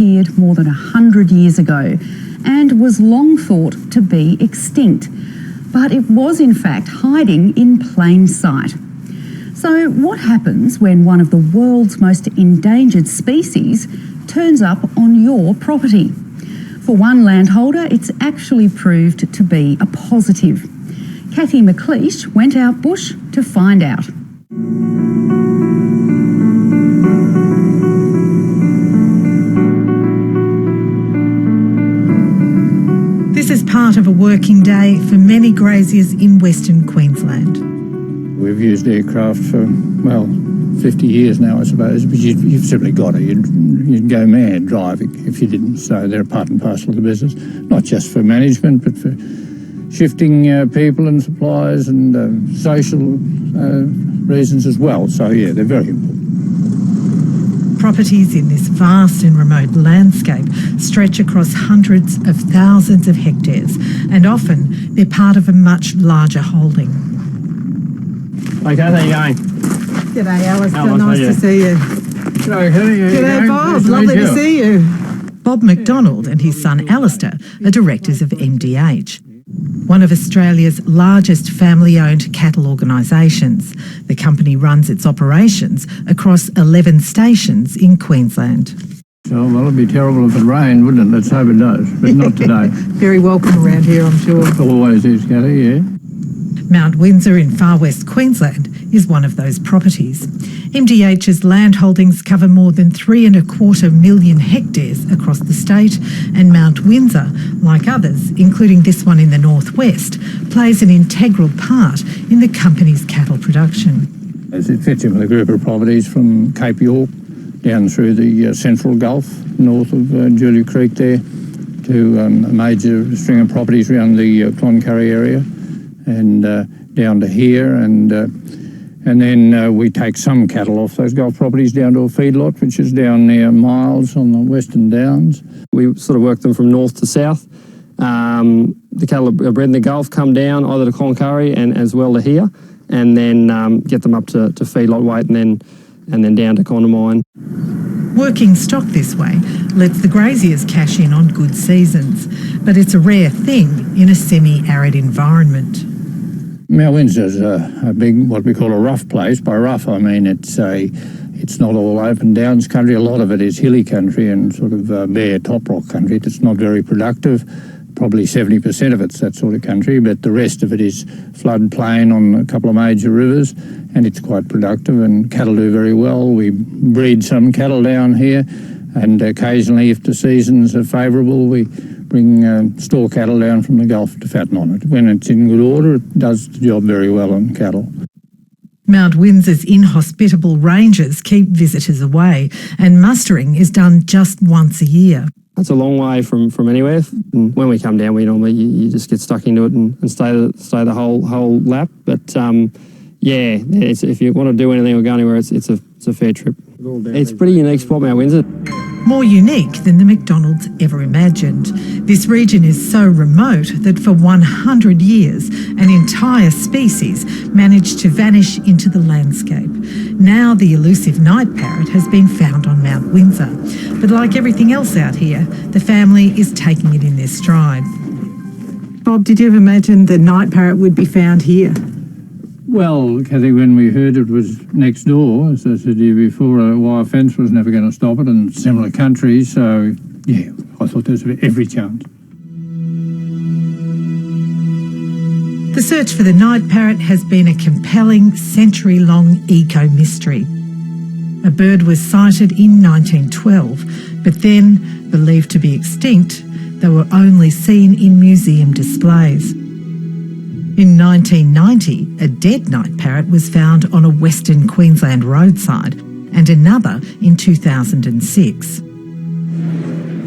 disappeared more than 100 years ago and was long thought to be extinct. But it was in fact hiding in plain sight. So what happens when one of the world's most endangered species turns up on your property? For one landholder, it's actually proved to be a positive. Kathy McLeish went out bush to find out. This is part of a working day for many graziers in Western Queensland. We've used aircraft for, 50 years now, I suppose, but you've simply got to. You'd go mad driving if you didn't. So they're a part and parcel of the business, not just for management, but for shifting people and supplies and social reasons as well. So, yeah, they're very important. Properties in this vast and remote landscape stretch across hundreds of thousands of hectares, and often they're part of a much larger holding. Okay, how are you going? G'day, Alistair. Nice to see you. G'day, Kelly. G'day, Bob. Lovely to see you. Bob McDonald and his son Alistair are directors of MDH, one of Australia's largest family-owned cattle organisations. The company runs its operations across 11 stations in Queensland. Oh, well, it'd be terrible if it rained, wouldn't it? Let's hope it does, but not today. Very welcome around here, I'm sure. It always is, Kelly, yeah. Mount Windsor in far west Queensland is one of those properties. MDH's land holdings cover more than 3.25 million hectares across the state, and Mount Windsor, like others, including this one in the northwest, plays an integral part in the company's cattle production. It fits in with a group of properties from Cape York down through the Central Gulf, north of Julia Creek there, to a major string of properties around the Cloncurry area, and down to here, and then we take some cattle off those Gulf properties down to a feedlot, which is down near Miles on the Western Downs. We sort of work them from north to south. The cattle are bred in the Gulf, come down either to Cloncurry and as well to here, and then get them up to feedlot weight and then down to Condamine. Working stock this way lets the graziers cash in on good seasons, but it's a rare thing in a semi-arid environment. Mount Windsor's a big, what we call a rough place. By rough, I mean it's not all open downs country. A lot of it is hilly country and sort of bare top rock country. It's not very productive. Probably 70% of it's that sort of country, but the rest of it is floodplain on a couple of major rivers, and it's quite productive, and cattle do very well. We breed some cattle down here, and occasionally, if the seasons are favourable, we bring store cattle down from the Gulf to fatten on it. When it's in good order, it does the job very well on cattle. Mount Windsor's inhospitable ranges keep visitors away, and mustering is done just once a year. That's a long way from anywhere. And when we come down, we normally you just get stuck into it and stay the whole lap. But if you want to do anything or go anywhere, it's a fair trip. It's a pretty unique spot, Mount Windsor. More unique than the McDonald's ever imagined. This region is so remote that for 100 years, an entire species managed to vanish into the landscape. Now the elusive night parrot has been found on Mount Windsor. But like everything else out here, the family is taking it in their stride. Bob, did you ever imagine the night parrot would be found here? Well, Kathy, when we heard it was next door, as I said to you before, a wire fence was never going to stop it, and similar countries, so yeah, I thought there was every chance. The search for the night parrot has been a compelling, century-long eco-mystery. A bird was sighted in 1912, but then, believed to be extinct, they were only seen in museum displays. In 1990, a dead night parrot was found on a Western Queensland roadside, and another in 2006.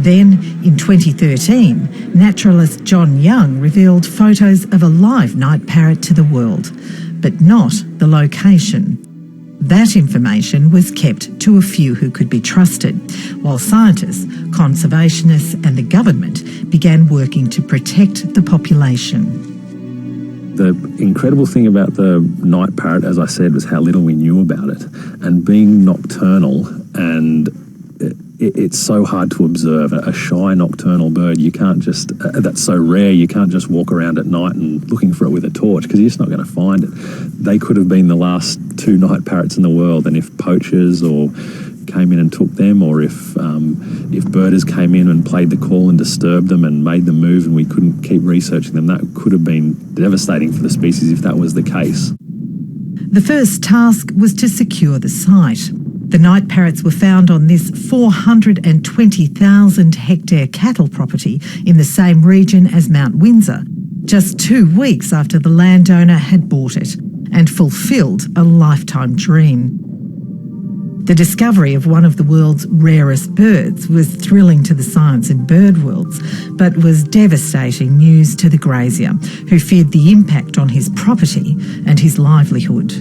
Then, in 2013, naturalist John Young revealed photos of a live night parrot to the world, but not the location. That information was kept to a few who could be trusted, while scientists, conservationists and the government began working to protect the population. The incredible thing about the night parrot, as I said, was how little we knew about it. And being nocturnal and it's so hard to observe. A shy nocturnal bird, you can't just, that's so rare, you can't just walk around at night and looking for it with a torch because you're just not going to find it. They could have been the last 2 night parrots in the world, and if poachers or came in and took them, or if birders came in and played the call and disturbed them and made them move and we couldn't keep researching them, that could have been devastating for the species if that was the case. The first task was to secure the site. The night parrots were found on this 420,000 hectare cattle property in the same region as Mount Windsor, just 2 weeks after the landowner had bought it and fulfilled a lifetime dream. The discovery of one of the world's rarest birds was thrilling to the science and bird worlds, but was devastating news to the grazier, who feared the impact on his property and his livelihood.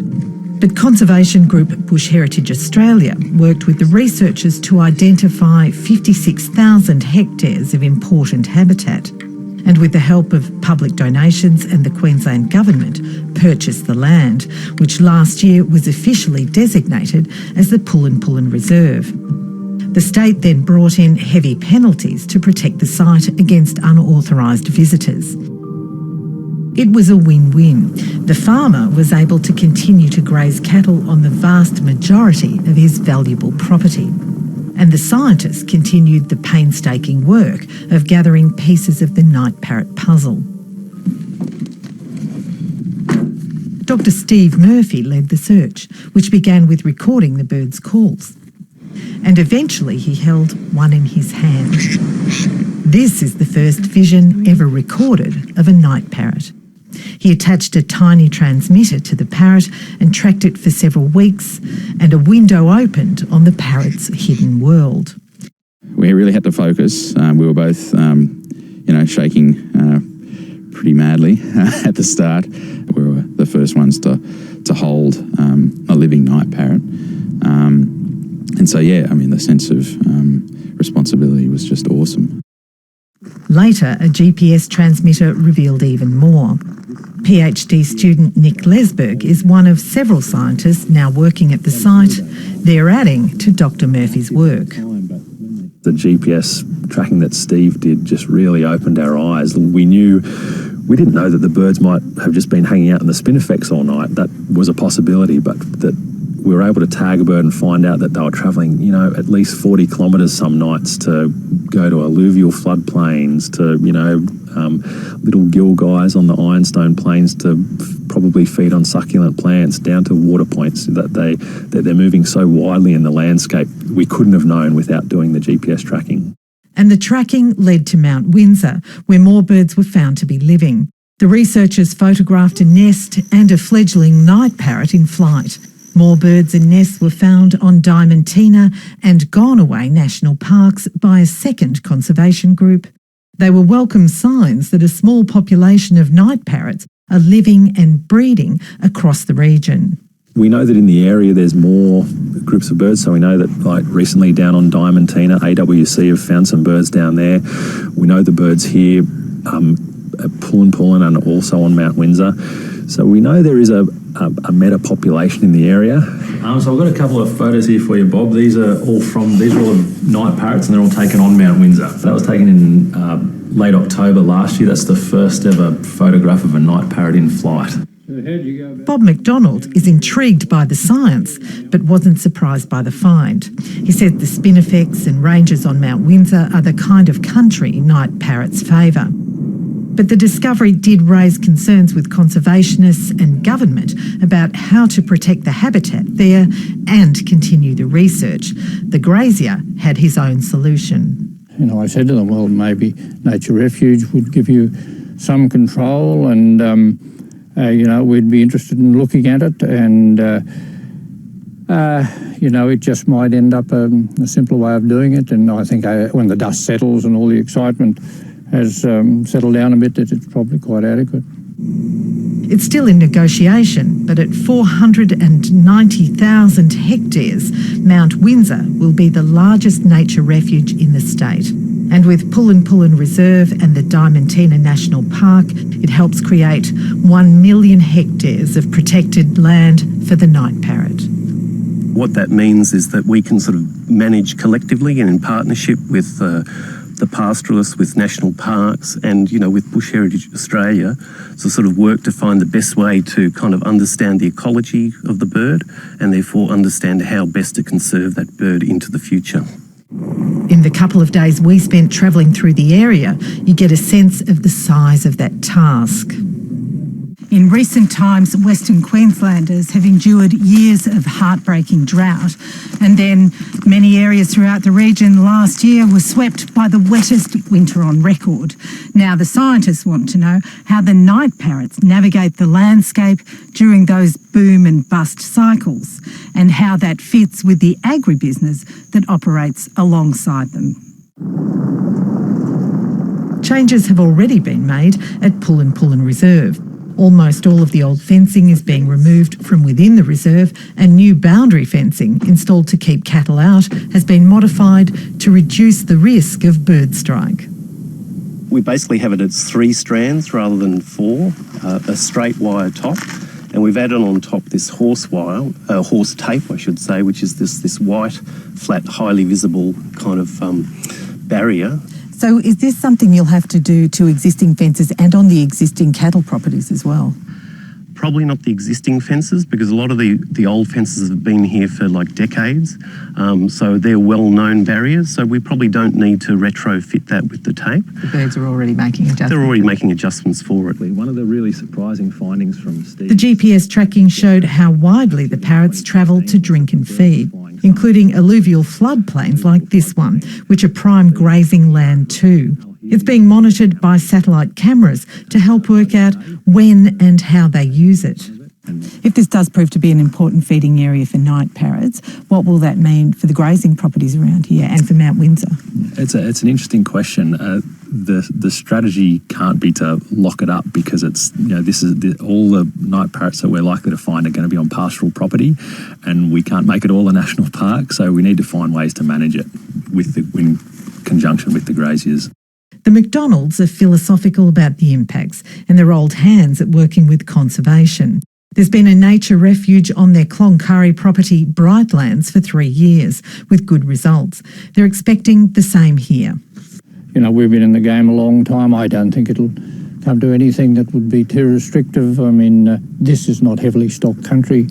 But conservation group Bush Heritage Australia worked with the researchers to identify 56,000 hectares of important habitat, and with the help of public donations and the Queensland Government, purchased the land, which last year was officially designated as the Pullen Reserve. The state then brought in heavy penalties to protect the site against unauthorised visitors. It was a win-win. The farmer was able to continue to graze cattle on the vast majority of his valuable property, and the scientists continued the painstaking work of gathering pieces of the night parrot puzzle. Dr. Steve Murphy led the search, which began with recording the birds' calls. And eventually he held one in his hand. This is the first vision ever recorded of a night parrot. He attached a tiny transmitter to the parrot and tracked it for several weeks, and a window opened on the parrot's hidden world. We really had to focus. We were both, shaking pretty madly at the start. We were the first ones to hold a living night parrot. The sense of responsibility was just awesome. Later, a GPS transmitter revealed even more. PhD student Nick Lesberg is one of several scientists now working at the site. They're adding to Dr. Murphy's work. The GPS tracking that Steve did just really opened our eyes. We didn't know that the birds might have just been hanging out in the spinifex all night. That was a possibility, but that we were able to tag a bird and find out that they were travelling, at least 40 kilometres some nights to go to alluvial floodplains, to, little gill guys on the ironstone plains to probably feed on succulent plants, down to water points, that they're moving so widely in the landscape. We couldn't have known without doing the GPS tracking. And the tracking led to Mount Windsor, where more birds were found to be living. The researchers photographed a nest and a fledgling night parrot in flight. More birds and nests were found on Diamantina and Gonaway National Parks by a second conservation group. They were welcome signs that a small population of night parrots are living and breeding across the region. We know that in the area there's more groups of birds, so we know that recently down on Diamantina, AWC have found some birds down there. We know the birds here at Pullen and also on Mount Windsor. So we know there is a meta population in the area. So I've got a couple of photos here for you, Bob. These are all night parrots, and they're all taken on Mount Windsor. So that was taken in late October last year. That's the first ever photograph of a night parrot in flight. Bob McDonald is intrigued by the science, but wasn't surprised by the find. He said the spinifex and ranges on Mount Windsor are the kind of country night parrots favour. But the discovery did raise concerns with conservationists and government about how to protect the habitat there and continue the research. The grazier had his own solution. I said to them, well, maybe Nature Refuge would give you some control, and we'd be interested in looking at it, and it just might end up a simpler way of doing it. And I think when the dust settles and all the excitement has settled down a bit, that it's probably quite adequate. It's still in negotiation, but at 490,000 hectares, Mount Windsor will be the largest nature refuge in the state. And with Pullen Reserve and the Diamantina National Park, it helps create 1 million hectares of protected land for the night parrot. what that means is that we can sort of manage collectively and in partnership with the pastoralists, with national parks and, with Bush Heritage Australia, to sort of work to find the best way to kind of understand the ecology of the bird and therefore understand how best to conserve that bird into the future. In the couple of days we spent travelling through the area, you get a sense of the size of that task. In recent times, Western Queenslanders have endured years of heartbreaking drought, and then many areas throughout the region last year were swept by the wettest winter on record. Now the scientists want to know how the night parrots navigate the landscape during those boom and bust cycles, and how that fits with the agribusiness that operates alongside them. Changes have already been made at Pullen Reserve. Almost all of the old fencing is being removed from within the reserve, and new boundary fencing installed to keep cattle out has been modified to reduce the risk of bird strike. We basically have it at 3 strands rather than 4, a straight wire top, and we've added on top this horse tape, I should say, which is this white, flat, highly visible kind of barrier. So is this something you'll have to do to existing fences and on the existing cattle properties as well? Probably not the existing fences, because a lot of the old fences have been here for like decades, so they're well-known barriers, so we probably don't need to retrofit that with the tape. The birds are already making adjustments. They're already making adjustments for it. One of the really surprising findings from Steve... The GPS tracking showed how widely the parrots travel to drink and feed, including alluvial floodplains like this one, which are prime grazing land too. It's being monitored by satellite cameras to help work out when and how they use it. If this does prove to be an important feeding area for night parrots, what will that mean for the grazing properties around here and for Mount Windsor? It's an interesting question. The strategy can't be to lock it up, because it's all the night parrots that we're likely to find are going to be on pastoral property, and we can't make it all a national park. So we need to find ways to manage it in conjunction with the graziers. The McDonalds are philosophical about the impacts, and they're old hands at working with conservation. There's been a nature refuge on their Cloncurry property, Brightlands, for 3 years, with good results. They're expecting the same here. We've been in the game a long time. I don't think it'll come to anything that would be too restrictive. I mean, this is not heavily stocked country,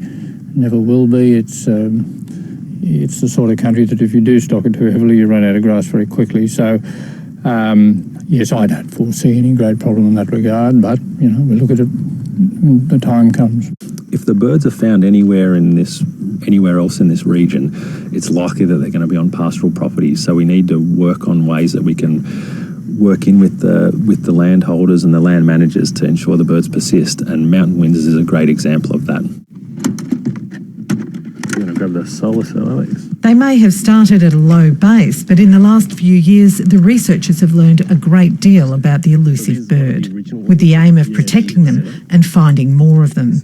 never will be. It's the sort of country that if you do stock it too heavily, you run out of grass very quickly. So, yes, I don't foresee any great problem in that regard, but, we'll look at it when the time comes. If the birds are found anywhere else in this region, it's likely that they're going to be on pastoral properties. So we need to work on ways that we can work in with the landholders and the land managers to ensure the birds persist. And Mountain Windsor is a great example of that. You're going to grab the solar cell, Alex? They may have started at a low base, but in the last few years, the researchers have learned a great deal about the elusive bird, with the aim of protecting them and finding more of them.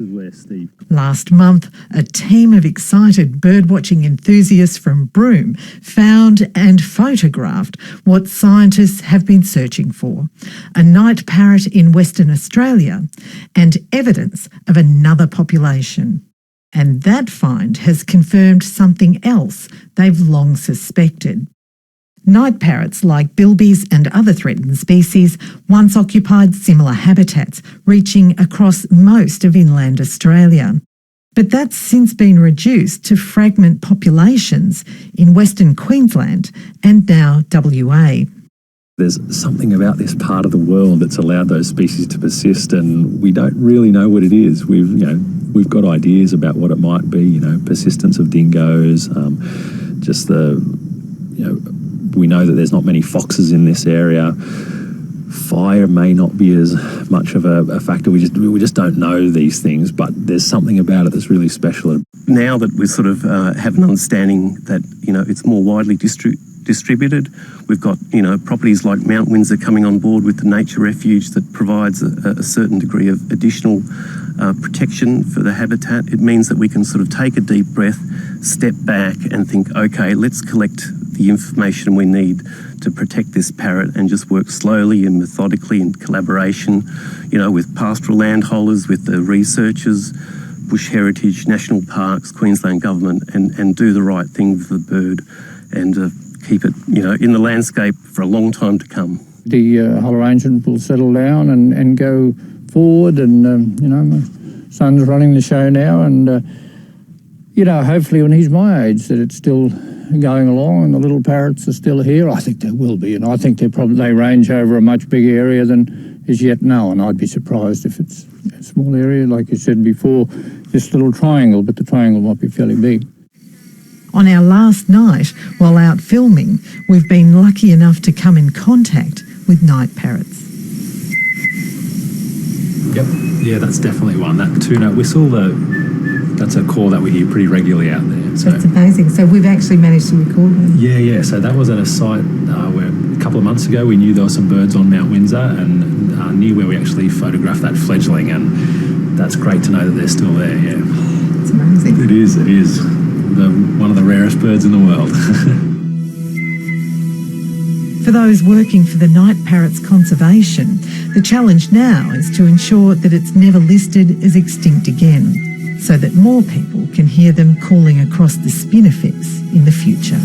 Last month, a team of excited birdwatching enthusiasts from Broome found and photographed what scientists have been searching for: a night parrot in Western Australia and evidence of another population. And that find has confirmed something else they've long suspected. Night parrots, like bilbies and other threatened species, once occupied similar habitats, reaching across most of inland Australia. But that's since been reduced to fragment populations in Western Queensland and now WA. There's something about this part of the world that's allowed those species to persist, and we don't really know what it is. We've got ideas about what it might be. Persistence of dingoes. We know that there's not many foxes in this area. Fire may not be as much of a factor. We just don't know these things, but there's something about it that's really special. Now that we sort of have an understanding that it's more widely distributed, we've got properties like Mount Windsor coming on board with the nature refuge that provides a certain degree of additional protection for the habitat. It means that we can sort of take a deep breath, step back and think, okay, let's collect the information we need to protect this parrot and just work slowly and methodically in collaboration, with pastoral landholders, with the researchers, Bush Heritage, National Parks, Queensland Government, and do the right thing for the bird and keep it, in the landscape for a long time to come. The whole arrangement will settle down and go forward, and my son's running the show now, and hopefully when he's my age that it's still going along and the little parrots are still here. I think there will be, and I think they range over a much bigger area than is yet known. I'd be surprised if it's a small area, like you said before, this little triangle, but the triangle might be fairly big. On our last night, while out filming, we've been lucky enough to come in contact with night parrots. Yep, yeah, that's definitely one. That two-note whistle, that's a call that we hear pretty regularly out there. So. That's amazing. So we've actually managed to record them. Yeah. So that was at a site where a couple of months ago we knew there were some birds on Mount Windsor, and near where we actually photographed that fledgling, and that's great to know that they're still there, yeah. It's amazing. It is. One of the rarest birds in the world. For those working for the night parrot's conservation, the challenge now is to ensure that it's never listed as extinct again, so that more people can hear them calling across the spinifex in the future.